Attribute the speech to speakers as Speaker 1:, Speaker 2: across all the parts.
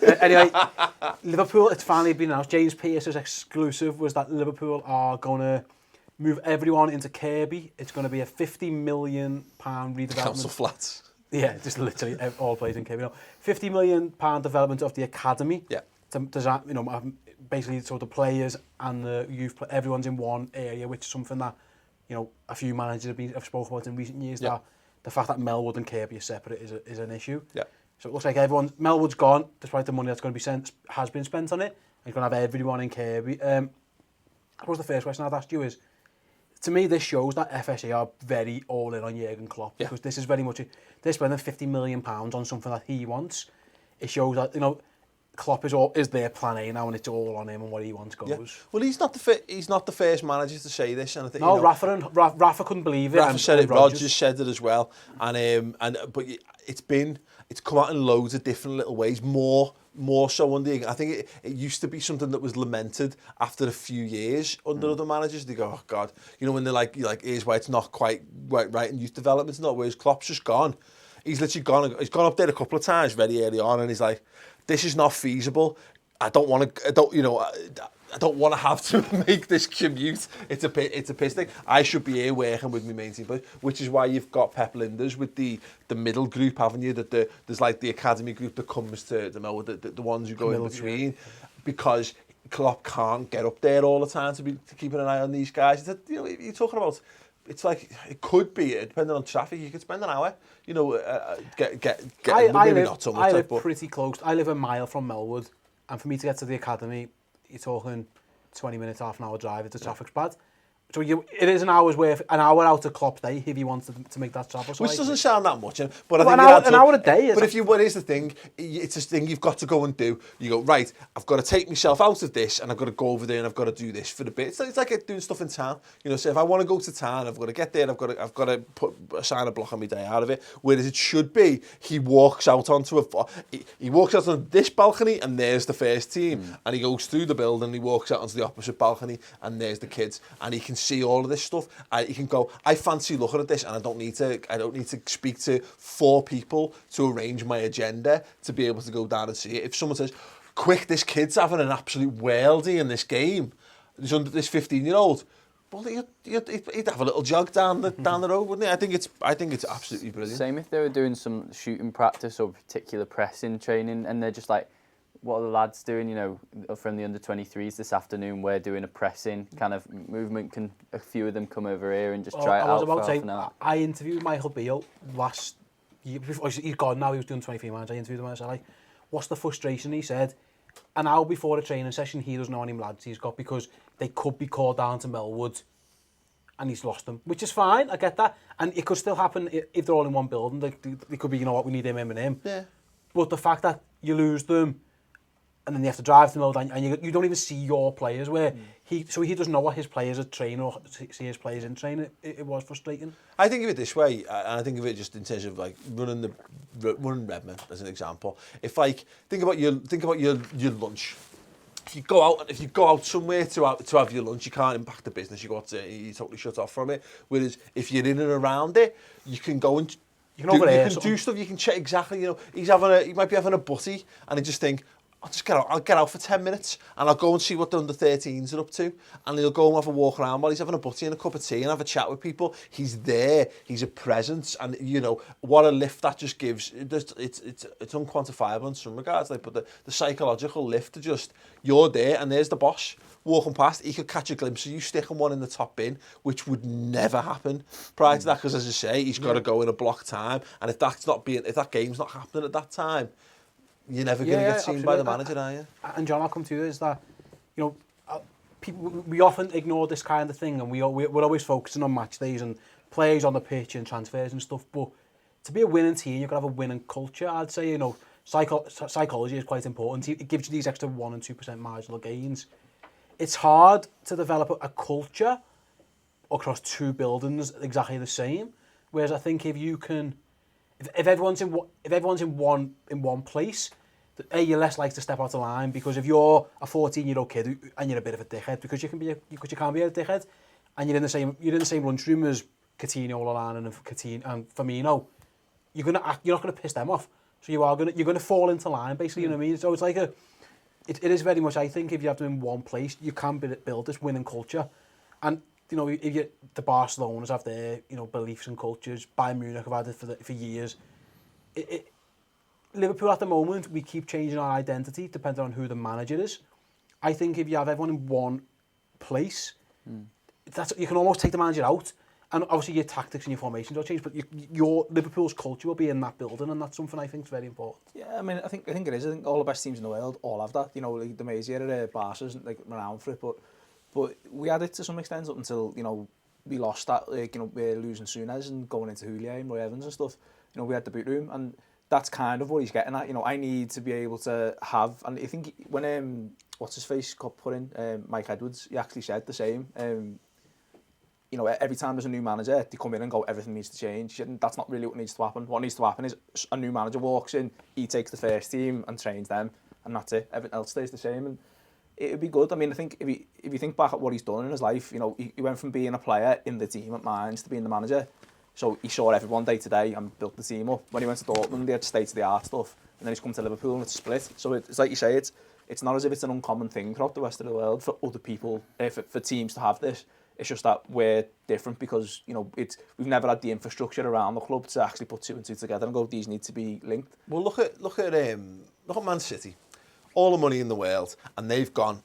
Speaker 1: Anyway, Liverpool, it's finally been announced. James Pearce's exclusive was that Liverpool are going to move everyone into Kirkby. It's going to be a £50 million redevelopment.
Speaker 2: Council flats.
Speaker 1: Yeah, just literally all players in Kirkby. £50 million development of the academy.
Speaker 2: Yeah.
Speaker 1: To design, basically, so the players and the youth, everyone's in one area, which is something that, a few managers have spoken about in recent years. That the fact that Melwood and Kirkby are separate is an issue.
Speaker 2: Yeah.
Speaker 1: So it looks like Melwood's gone, despite the money that's going to be has been spent on it. You're going to have everyone in Kirkby. I suppose the first question I'd ask you is, to me, this shows that FSA are very all in on Jurgen Klopp, because this is very much they're spending £50 million on something that he wants. It shows that Klopp is their plan A now, and it's all on him, and what he wants goes. Yeah.
Speaker 2: Well, he's not the first manager to say this, and I think
Speaker 1: Rafa couldn't believe it.
Speaker 2: Rafa said it. Rodgers said it as well, but it's come out in loads of different little ways. More so under. I think it used to be something that was lamented after a few years under other managers. They go, oh God, when they're like, here's why it's not quite right in youth development, not. Whereas Klopp's just gone. He's literally gone. He's gone up there a couple of times very early on, and he's like, this is not feasible. I don't want to have to make this commute. It's a piss thing. I should be here working with my main team, which is why you've got Pep Linders with the middle group, haven't you? That there's like the academy group that comes to the Melwood, the ones who go in between, because Klopp can't get up there all the time to keep an eye on these guys. You're talking about. It's like it could be, depending on traffic, you could spend an hour. Maybe not so much.
Speaker 1: I live pretty close. I live a mile from Melwood, and for me to get to the academy, you're talking 20 minutes, half an hour drive if the traffic's bad. So it is an hour out of Klopp's day if he wants to make that travel.
Speaker 2: Which doesn't sound that much, but I think
Speaker 1: an hour a day.
Speaker 2: But what is the thing? It's a thing you've got to go and do. You go, right, I've got to take myself out of this, and I've got to go over there, and I've got to do this for the bit. It's like doing stuff in town. So if I want to go to town, I've got to get there. I've got to assign a block on my day out of it. Whereas it should be, he walks out onto this balcony, and there's the first team, and he goes through the building. He walks out onto the opposite balcony, and there's the kids, and he can see all of this stuff. He can go, I fancy looking at this, and I don't need to speak to 4 people to arrange my agenda to be able to go down and see it. If someone says, quick, this kid's having an absolute worldie in this game, this 15-year-old, well, he'd have a little jog down the road, wouldn't he? I think it's absolutely brilliant.
Speaker 3: Same if they were doing some shooting practice or particular pressing training, and they're just like, what are the lads doing, from the under-23s this afternoon? We're doing a pressing kind of movement. Can a few of them come over here and just try it out for half an hour?
Speaker 1: I interviewed Michael Beale last year. He's gone now, he was doing 23 minutes. I interviewed him and I said, like, what's the frustration? He said, an hour before a training session, he doesn't know any lads he's got because they could be called down to Melwood and he's lost them, which is fine, I get that. And it could still happen if they're all in one building. They could be, what, we need him and him. Yeah. But the fact that you lose them, and then you have to drive to Melwood, and you don't even see your players. He doesn't know what his players are training or see his players in training. It was frustrating.
Speaker 2: I think of it this way, and I think of it just in terms of like running Redmen as an example. If think about your lunch. If you go out somewhere to have your lunch, you can't impact the business. You're totally shut off from it. Whereas if you're in and around it, you can go and you can do stuff. You can check exactly. He might be having a butty, and he just think, I'll get out for 10 minutes and I'll go and see what the under-13s are up to, and he'll go and have a walk around while he's having a butty and a cup of tea and have a chat with people. He's there, he's a presence, and what a lift that just gives. It's unquantifiable in some regards, but the psychological lift of just, you're there and there's the boss walking past. He could catch a glimpse of you sticking one in the top bin, which would never happen prior to that, because as I say, he's got to go in a block time, and if that game's not happening at that time, you're never going to get seen by the manager, are you? And
Speaker 1: John, I'll come to you, is that, we often ignore this kind of thing, and we're always focusing on match days and players on the pitch and transfers and stuff, but to be a winning team, you've got to have a winning culture. I'd say, psychology is quite important. It gives you these extra 1% and 2% marginal gains. It's hard to develop a culture across 2 buildings exactly the same, whereas I think if everyone's in one place, you're less likely to step out of line, because if you're a 14-year-old kid and you're a bit of a dickhead, because you can be a dickhead, and you're in the same lunchroom as Coutinho, Lallana and Firmino, you're not going to piss them off. So you're gonna fall into line, basically. You know what I mean? So it's like it is very much. I think if you have them in one place, you can build this winning culture, and you know if the Barcelonas have their beliefs and cultures. Bayern Munich have had it for years. Liverpool at the moment, we keep changing our identity depending on who the manager is. I think if you have everyone in one place, you can almost take the manager out. And obviously your tactics and your formations will change, but your Liverpool's culture will be in that building, and that's something I think is very important.
Speaker 4: Yeah, I mean, I think it is. I think all the best teams in the world all have that. You know, like the Mays era, Barca isn't like renowned for it, but we had it to some extent up until we lost that. Like we're losing Souness and going into Houllier and Roy Evans and stuff. We had the boot room, and that's kind of what he's getting at. I need to be able to have, and I think when what's his face got put in, Mike Edwards, he actually said the same. Every time there's a new manager, they come in and go, everything needs to change. That's not really what needs to happen. What needs to happen is a new manager walks in, he takes the first team and trains them, and that's it. Everything else stays the same, and it would be good. I mean, I think if you think back at what he's done in his life, he went from being a player in the team at Mainz to being the manager. So he saw everyone day to day and built the team up. When he went to Dortmund, they had state-of-the-art stuff, and then he's come to Liverpool and it's split. So it's like you say, it's not as if it's an uncommon thing throughout the rest of the world for other people, for teams to have this. It's just that we're different because we've never had the infrastructure around the club to actually put two and two together and go, these need to be linked.
Speaker 2: Well, look at Man City, all the money in the world, and they've gone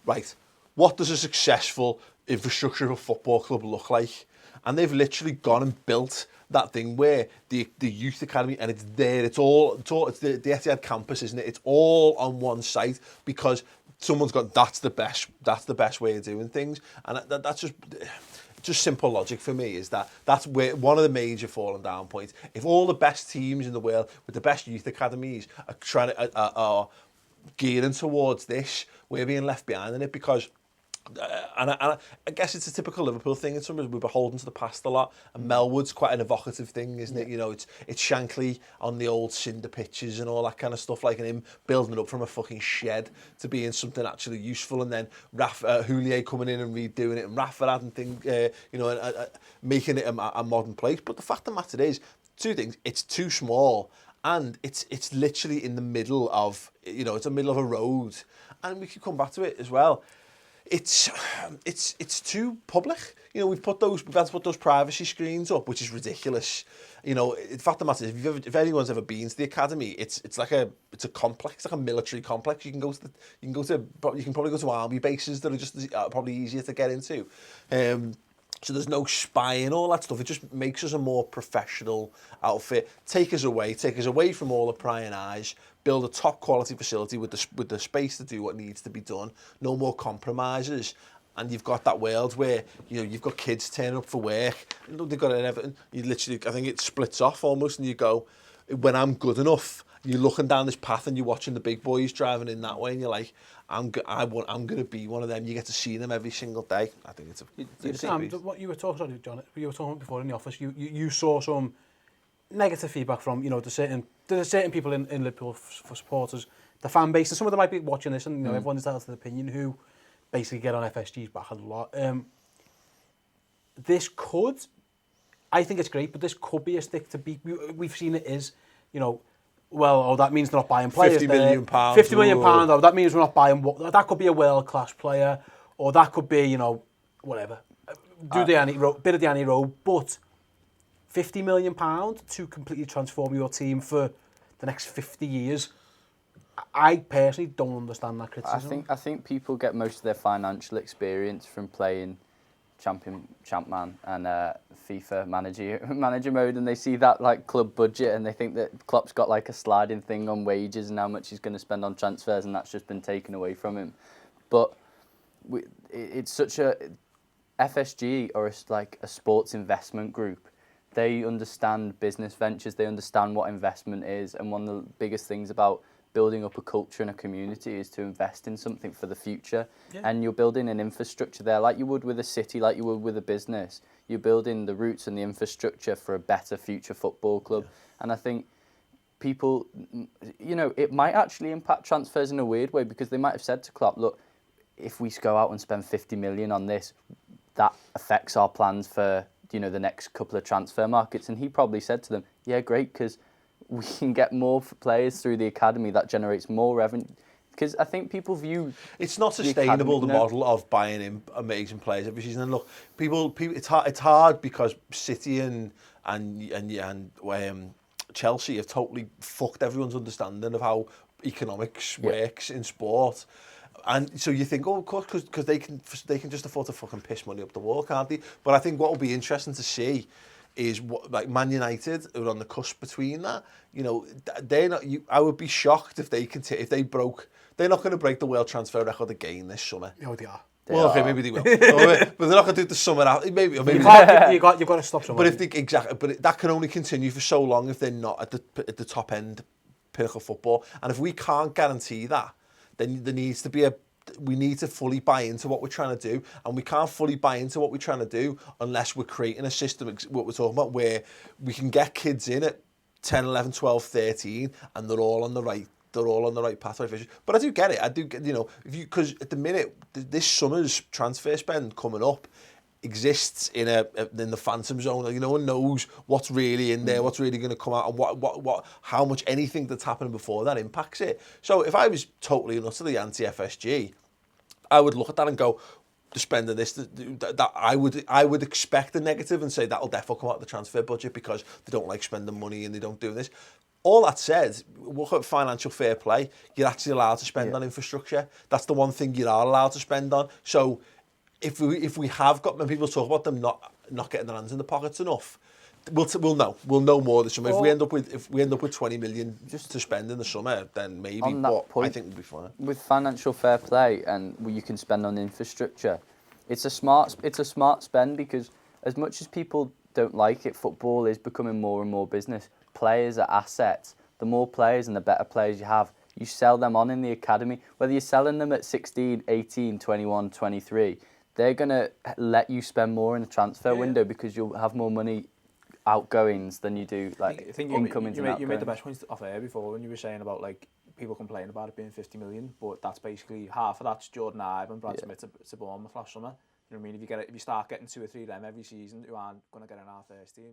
Speaker 2: right. What does a successful infrastructure of a football club look like? And they've literally gone and built that thing where the youth academy, and it's there. It's the Etihad campus, isn't it? It's all on one site because someone's got that's the best way of doing things, and that's just simple logic for me. Is that's where one of the major falling down points. If all the best teams in the world with the best youth academies are gearing towards this, we're being left behind in it because. And I guess it's a typical Liverpool thing. In some ways, we're beholden to the past a lot. And Melwood's quite an evocative thing, isn't it? It's Shankly on the old cinder pitches and all that kind of stuff, like him building it up from a fucking shed to being something actually useful. And then Houllier coming in and redoing it, and Rafa adding things, making it a modern place. But the fact of the matter is, two things: it's too small, and it's literally in the middle of it's the middle of a road. And we could come back to it as well. It's too public. We've had to put those privacy screens up, which is ridiculous. The fact of the matter is, if anyone's ever been to the academy, it's a complex, like a military complex. You can probably go to army bases that are just probably easier to get into. So there's no spying, all that stuff. It just makes us a more professional outfit. Take us away from all the prying eyes. Build a top quality facility with the space to do what needs to be done. No more compromises. And you've got that world where you've got kids turning up for work. They've got everything. You literally, I think it splits off almost, and you go, when I'm good enough, you're looking down this path and you're watching the big boys driving in that way, and you're like, I'm going to be one of them. You get to see them every single day. I think it's
Speaker 1: Sam, what you were talking, John, you were talking before in the office. You saw some negative feedback from there's certain people in Liverpool for supporters, the fan base, and some of them might be watching this, and everyone's entitled to their opinion, who basically get on FSG's back a lot. This could, I think it's great, but this could be a stick to beat. We've seen it is, that means they're not buying players.
Speaker 2: £50 million.
Speaker 1: £50 million, though, that means we're not buying. That could be a world-class player, or that could be, whatever. Bit of the Annie Road, but £50 million to completely transform your team for the next 50 years. I personally don't understand that criticism.
Speaker 3: I think people get most of their financial experience from playing Champman and FIFA manager mode, and they see that like club budget, and they think that Klopp's got like a sliding thing on wages and how much he's going to spend on transfers, and that's just been taken away from him. But it's such a FSG, or like a sports investment group. They understand business ventures. They understand what investment is, and one of the biggest things about building up a culture and a community is to invest in something for the future. Yeah. And you're building an infrastructure there like you would with a city, like you would with a business. You're building the roots and the infrastructure for a better future football club. Yeah. And I think people, it might actually impact transfers in a weird way, because they might have said to Klopp, look, if we go out and spend 50 million on this, that affects our plans for, the next couple of transfer markets. And he probably said to them, yeah, great, because we can get more players through the academy that generates more revenue. Because I think people view
Speaker 2: it's not sustainable the model of buying in amazing players every season. And look, people, it's hard because City and Chelsea have totally fucked everyone's understanding of how economics works in sport. And so you think, oh, of course, because they can just afford to fucking piss money up the wall, can't they? But I think what will be interesting to see is what, like Man United are on the cusp between that. You know, they're not. I would be shocked if they broke. They're not going to break the world transfer record again this summer.
Speaker 1: No, they are.
Speaker 2: Well, okay, maybe they will, but they're not going to do it the summer out. Maybe
Speaker 1: You've got to stop someone.
Speaker 2: But that can only continue for so long if they're not at the top end pinnacle football. And if we can't guarantee that, then there needs to be we need to fully buy into what we're trying to do, and we can't fully buy into what we're trying to do unless we're creating a system, what we're talking about, where we can get kids in at 10, 11, 12, 13, and they're all on the right pathway. But I do get it. I do get, because at the minute, this summer's transfer spend coming up exists in the phantom zone. Like, no one knows what's really in there, what's really going to come out, and how much anything that's happened before that impacts it. So if I was totally and utterly anti-FSG, I would look at that and go, the spending this, that I would expect a negative and say that'll definitely come out of the transfer budget because they don't like spending money and they don't do this. All that said, look at financial fair play. You're actually allowed to spend on infrastructure. That's the one thing you are allowed to spend on. So if we have got, when people talk about them not getting their hands in the pockets enough, we'll know more this summer. If we end up with 20 million just to spend in the summer, then maybe.
Speaker 3: On that point,
Speaker 2: I think we'll be fine.
Speaker 3: With financial fair play and you can spend on infrastructure, it's a smart spend because as much as people don't like it, football is becoming more and more business. Players are assets. The more players and the better players you have, you sell them on in the academy. Whether you're selling them at 16, 18, 21, 23, they're going to let you spend more in the transfer window because you'll have more money outgoings than you do incomings.
Speaker 4: You made the best points off air before when you were saying about like people complain about it being 50 million, but that's basically half of that's Jordan Ibe and Brad Smith to Bournemouth last summer. You know what I mean? If you start getting 2 or 3 of them every season who aren't going to get in our first team,